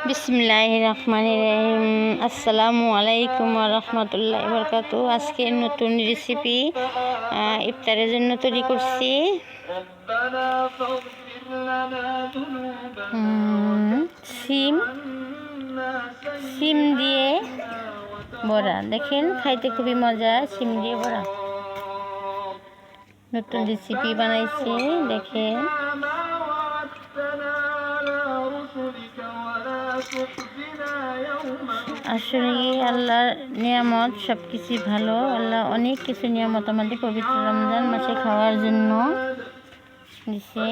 বিসমিল্লাহির রহমানির রহিম। আসসালামু আলাইকুম ওয়া রাহমাতুল্লাহি ওয়া বারাকাতুহু। আজকে নতুন রেসিপি ইফতারের জন্য তৈরি করছি। সিম সিম দিয়ে বড়া, দেখেন খাইতে খুবই মজা। সিম দিয়ে বড়া নতুন রেসিপি বানাইছি, দেখেন। আসলে আল্লাহর নিয়ামত সব কিছুই ভালো। আল্লাহ অনেক কিছু নিয়ামত আমাদের পবিত্র রমজান মাসে খাওয়ার জন্য দিছে।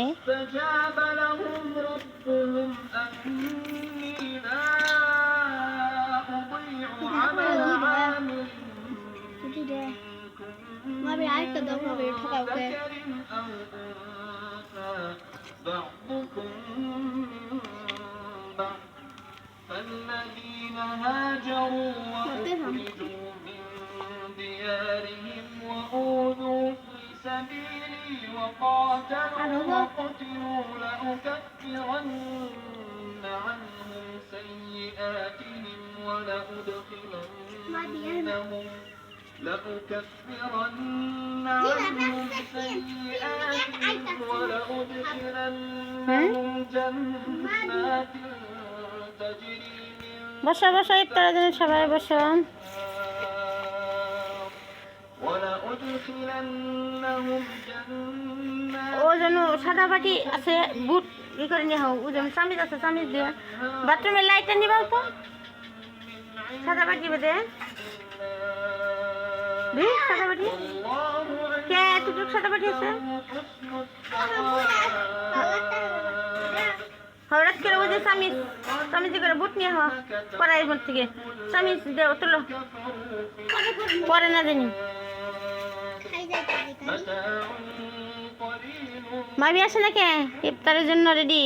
فالذين هاجروا وأخرجوا من ديارهم وأوذوا في سبيلي وقاتلوا وقتلوا لأكفرن عنهم سيئاتهم ولأدخلنهم جنات বসা বসা ইফতারের জন্য সবাই বসো। ও যেন সাদা বাটি আছে, বুট ই করে নিয়ে হোক। ও যেন চামিচ আছে, চামিচ দিয়ে বাথরুমের লাইটটা নিবা তো। সাদা বাটি বেঁধে সাদা বাটি কে এতটুক সাদা বাটি আছে। হঠাৎ করে ওই যে চামিচ চামিচ করে বুট নিয়ে হওয়া কড়াইয়ের মধ্যে থেকে চামিচ দেও, তোলো পরে না জানি। মামি আসে না কে ইফতারের জন্য রেডি।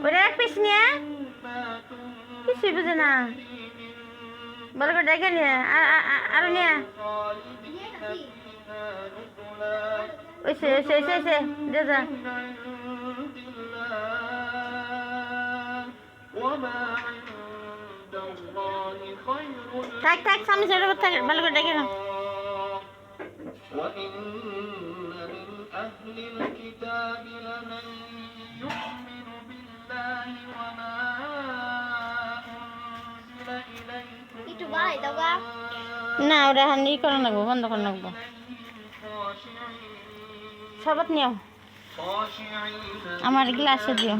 ওরে এক পিস নিয়ে কিছুই বুঝে না, ভালো করে ডেকে নিয়ে আরো নিয়ে ওইসে ওইসে ওইসে ওইসে দে যা। থাক থাক সামনে চলে থাক, ভালো করে ডেকে না। না ওরা হানি করে রাখবো, বন্ধ করে রাখবো। শরবত নিও, আমার গ্লাসে দিও।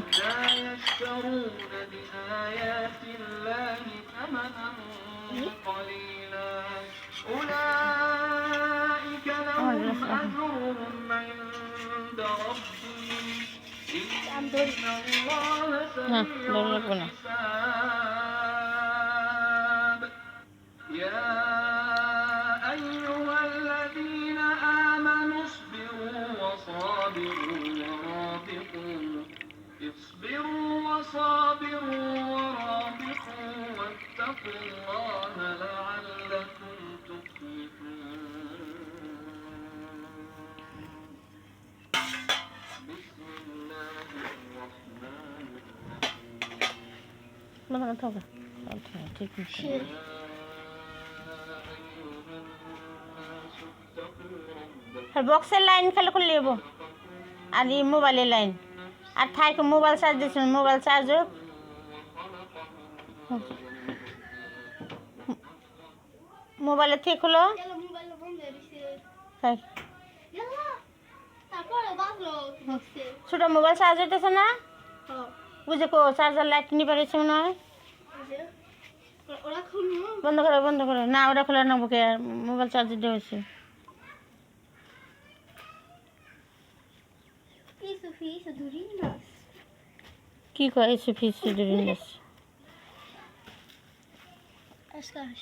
হ্যাঁ ভালো লাগবো না। اصبروا وصابروا ورابطوا واتقوا الله لعلكم تفلحون. بسم الله الرحمن الرحيم. ما توقع ঠিক আছে। বক্সের লাইন খালি খুলে নেব আর এই মোবাইলের লাইন আর থাইকে মোবাইল চার্জ দিচ্ছেন, মোবাইল চার্জ হোক। মোবাইলের থেকে খুলো, ছোট মোবাইল চার্জ হইতেছে না, বুঝে কো চার্জার লাইট নিয়ে পারিয়েছে মনে হয়। বন্ধ করো বন্ধ করো, না ওরা খোলা না বুকে মোবাইল চার্জ দিতে হয়েছে। কি করে ফিস ধরিস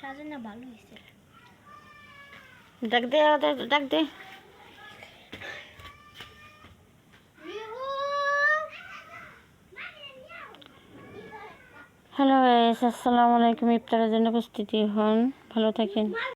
সাজানো ভালো হয়েছে। ডাক দে ডাক দে। হ্যালো গাইস, আসসালামু আলাইকুম। ইফতারের জন্য প্রস্তুতি হন, ভালো থাকেন।